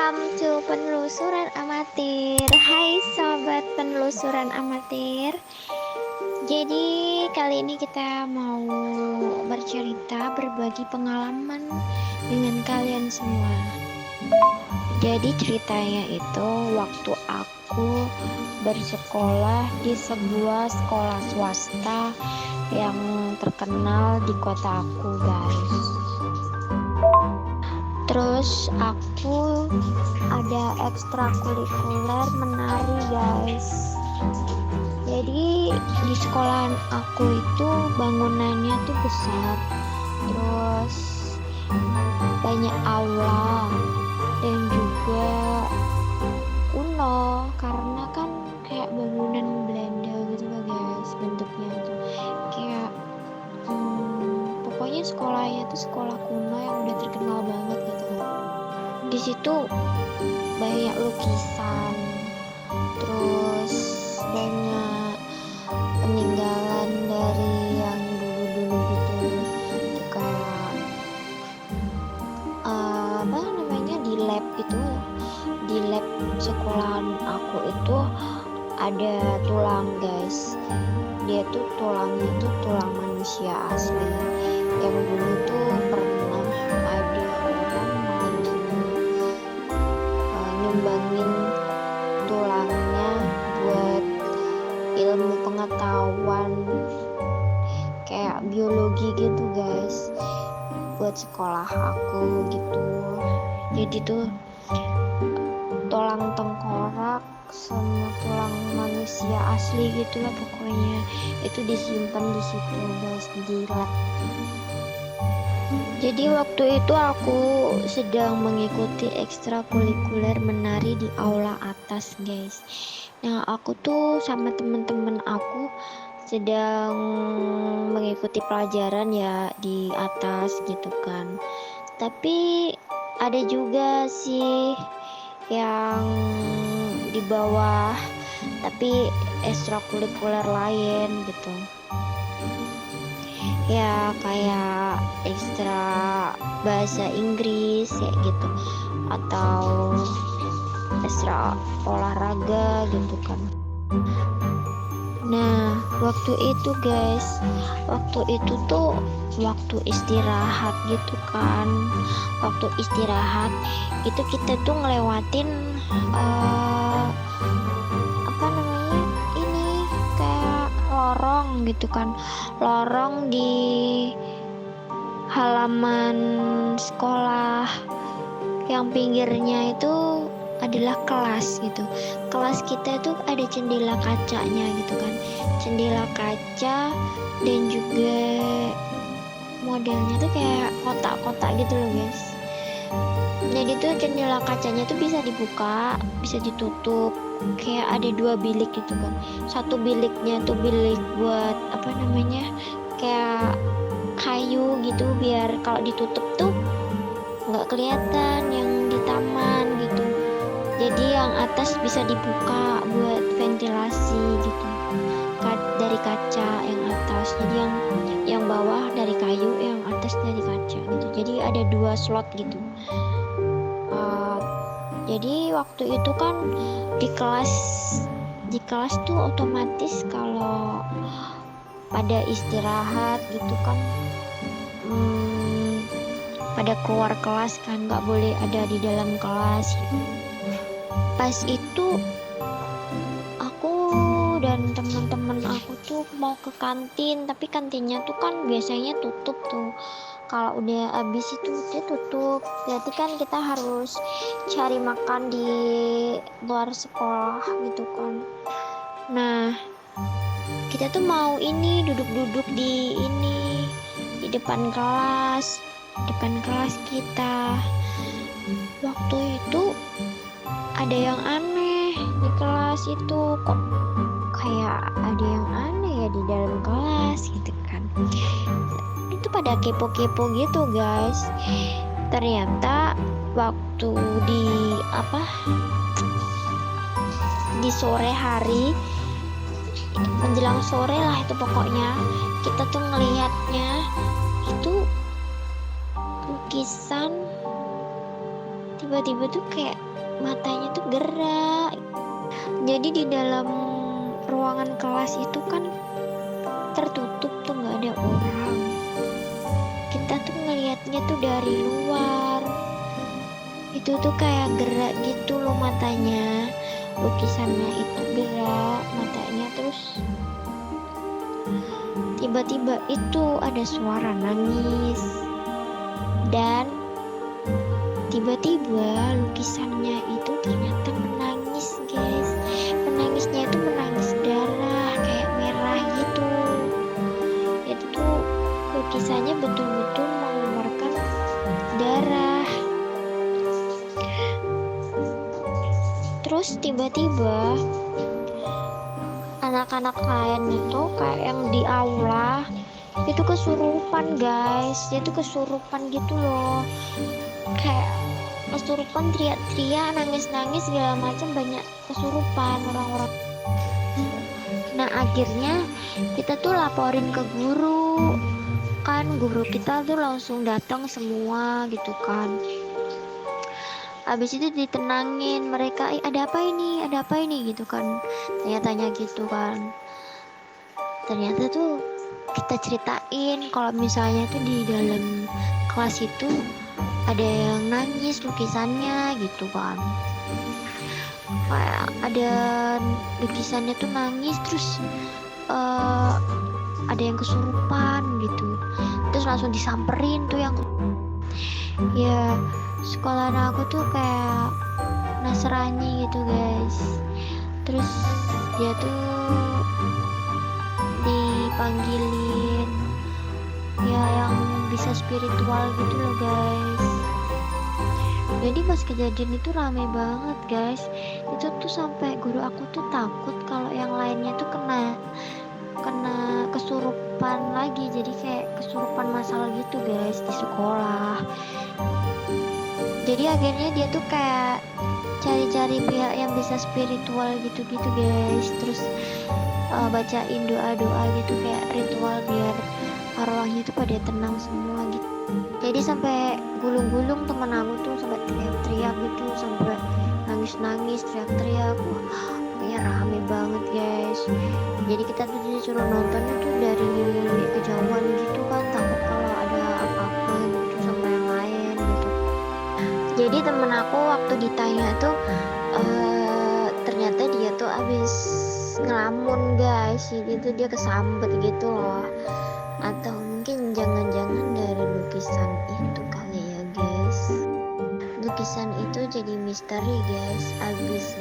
Welcome to penelusuran amatir. Hai sobat penelusuran amatir. Jadi kali ini kita mau bercerita, berbagi pengalaman dengan kalian semua. Jadi ceritanya itu waktu aku bersekolah di sebuah sekolah swasta yang terkenal di kota aku, guys. Terus aku ada ekstrakurikuler menari, guys. Jadi di sekolahan aku itu bangunannya tuh besar, terus banyak aula dan juga kuno karena kan kayak bangunan Belanda gitu loh, guys, bentuknya tuh kayak pokoknya sekolahnya tuh sekolah kuno yang udah terkenal banget gitu. Di situ banyak lukisan, terus banyak peninggalan dari yang dulu-dulu gitu, kayak apa namanya, di lab itu, di lab sekolahan aku itu ada tulang, guys. Dia tuh tulangnya tuh tulang manusia asli yang dulu tuh pernah ada orang lagi nyumbangin tulangnya buat ilmu pengetahuan kayak biologi gitu, guys, buat sekolah aku gitu. Jadi tuh tulang tengkorak sama tulang manusia asli gitulah pokoknya, itu disimpan di situ, guys, di lab. Jadi waktu itu aku sedang mengikuti ekstrakurikuler menari di aula atas, guys. Nah, aku tuh sama teman-teman aku sedang mengikuti pelajaran ya di atas gitu kan. Tapi ada juga sih yang di bawah, tapi ekstrakurikuler lain gitu. Ya kayak ekstra bahasa Inggris ya gitu, atau ekstra olahraga gitu kan. Nah, waktu itu, guys, waktu itu tuh waktu istirahat gitu kan. Waktu istirahat itu kita tuh ngelewatin apa namanya, ini kayak lorong gitu kan, lorong di halaman sekolah yang pinggirnya itu adalah kelas gitu. Kelas kita tuh ada jendela kacanya gitu kan, jendela kaca, dan juga modelnya tuh kayak kotak-kotak gitu loh, guys. Jadi tuh jendela kacanya tuh bisa dibuka, bisa ditutup, kayak ada dua bilik gitu kan. Satu biliknya tuh bilik buat apa namanya, kayak kayu gitu, biar kalau ditutup tuh nggak kelihatan yang di taman gitu. Jadi yang atas bisa dibuka buat ventilasi gitu, dari kaca yang atas. Jadi yang bawah dari kayu, yang atas dari kaca gitu. Jadi ada dua slot gitu. Jadi waktu itu kan di kelas tuh otomatis kalau pada istirahat gitu kan, pada keluar kelas kan, nggak boleh ada di dalam kelas. Pas itu aku dan teman-teman aku tuh mau ke kantin, tapi kantinnya tuh kan biasanya tutup tuh. Kalau udah habis itu dia tutup, berarti kan kita harus cari makan di luar sekolah gitu kan. Nah, kita tuh mau ini duduk-duduk di depan kelas kita. Waktu itu ada yang aneh di kelas itu, kok kayak ada yang aneh ya di dalam kelas gitu kan. Itu pada kepo-kepo gitu, guys. Ternyata waktu di sore hari, menjelang sore lah itu pokoknya, kita tuh ngelihatnya itu lukisan tiba-tiba tuh kayak matanya tuh gerak. Jadi di dalam ruangan kelas itu kan tertutup tuh, nggak ada orang. Kita tuh ngelihatnya tuh dari luar. Itu tuh kayak gerak gitu loh matanya. Lukisannya itu gerak matanya, terus tiba-tiba itu ada suara nangis. Dan tiba-tiba lukisannya itu ternyata menangis, guys. Menangisnya itu menangis darah, kayak merah gitu. Itu tuh lukisannya betul-betul mengeluarkan darah. Terus tiba-tiba anak-anak lain itu kayak yang di aula itu kesurupan, guys. Dia tuh kesurupan gitu loh, kayak kesurupan, teriak-teriak, nangis-nangis segala macam, banyak kesurupan orang-orang. Nah akhirnya kita tuh laporin ke guru, kan guru kita tuh langsung datang semua gitu kan. Habis itu ditenangin mereka, ada apa ini gitu kan, tanya-tanya gitu kan. Ternyata tuh kita ceritain kalau misalnya tuh di dalam kelas itu ada yang nangis lukisannya gitu kan. Kayak ada lukisannya tuh nangis, terus ada yang kesurupan gitu. Terus langsung disamperin tuh yang ya, sekolahan aku tuh kayak Nasrani gitu, guys. Terus dia tuh dipanggilin ya yang bisa spiritual gitu loh, guys. Jadi pas kejadian itu rame banget, guys. Itu tuh sampai guru aku tuh takut kalau yang lainnya tuh kena kesurupan lagi. Jadi kayak kesurupan massal gitu, guys, di sekolah. Jadi akhirnya dia tuh kayak cari-cari pihak yang bisa spiritual gitu-gitu, guys. Terus bacain doa-doa gitu, kayak ritual biar arwahnya tuh pada tenang semua gitu. Jadi sampai gulung-gulung temen aku tuh sampai teriak-teriak gitu, sampai nangis-nangis, teriak-teriak. Wah, kayaknya rame banget, guys. Jadi kita tuh disuruh nontonnya tuh dari kejauhan gitu kan, takut kalau ada apa-apa gitu sama yang lain gitu. Jadi temen aku waktu ditanya tuh ternyata dia tuh abis ngelamun, guys. Jadi tuh dia kesambet gitu loh. Atau mungkin jangan-jangan dari lukisan itu kali ya, guys. Lukisan itu jadi misteri, guys. Abis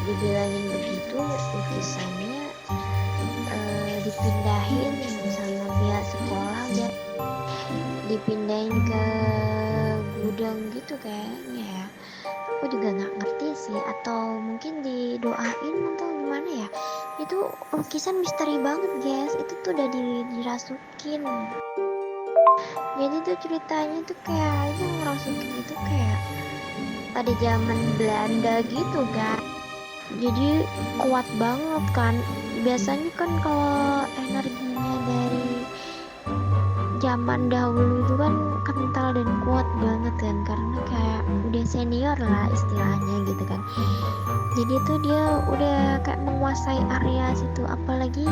dibilangin begitu, lukisannya dipindahin sama pihak sekolah, biar dipindahin ke gudang gitu kayaknya ya. Aku juga nggak ngerti sih, atau mungkin didoain atau gimana ya. Itu lukisan misteri banget, guys. Itu tuh udah dirasukin. Jadi tuh ceritanya tuh kayak aja ngerasukin itu kayak pada zaman Belanda gitu kan. Jadi kuat banget kan. Biasanya kan kalau energinya dari zaman dahulu itu kan kental dan kuat banget kan, karena kayak udah senior lah istilahnya gitu kan. Jadi tuh dia udah kayak menguasai area situ. Apalagi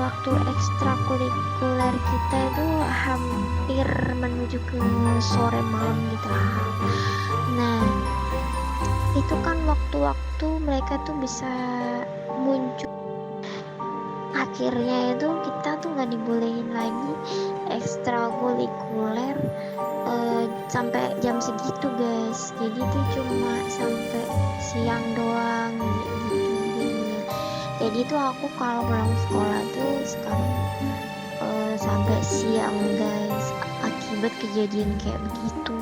waktu ekstrakurikuler kita itu hampir menuju ke sore malam gitu lah. Nah itu kan waktu-waktu mereka tuh bisa muncul. Akhirnya itu kita tuh nggak dibolehin lagi ekstrakurikuler sampai jam segitu, guys. Jadi tuh cuma sampai siang doang gitu jadinya. Jadi tuh aku kalau pulang sekolah tuh sekarang sampai siang, guys, akibat kejadian kayak begitu.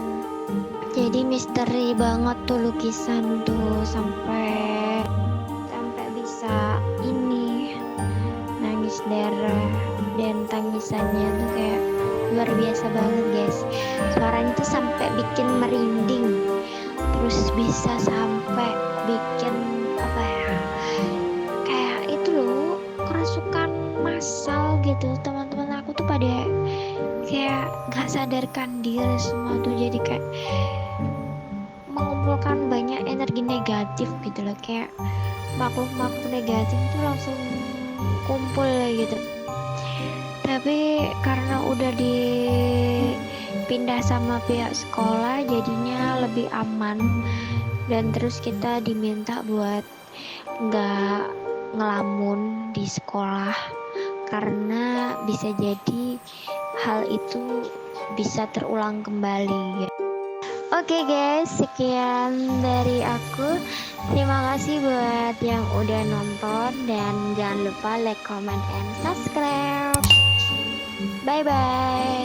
Jadi misteri banget tuh lukisan tuh, sampai bisa ini nangis darah, dan tangisannya tuh kayak luar biasa banget, guys. Suaranya tuh sampai bikin merinding, terus bisa sampai bikin apa ya, kayak itu loh, kerasukan massal gitu. Teman-teman aku tuh pada kayak gak sadarkan diri semua tuh jadi kayak mengumpulkan banyak energi negatif gitu loh, kayak makhluk-makhluk negatif tuh langsung kumpul gitu. Tapi karena udah dipindah sama pihak sekolah jadinya lebih aman, dan terus kita diminta buat nggak ngelamun di sekolah karena bisa jadi hal itu bisa terulang kembali. Oke guys, sekian dari aku. Terima kasih buat yang udah nonton, dan jangan lupa like, comment, and subscribe. Bye bye.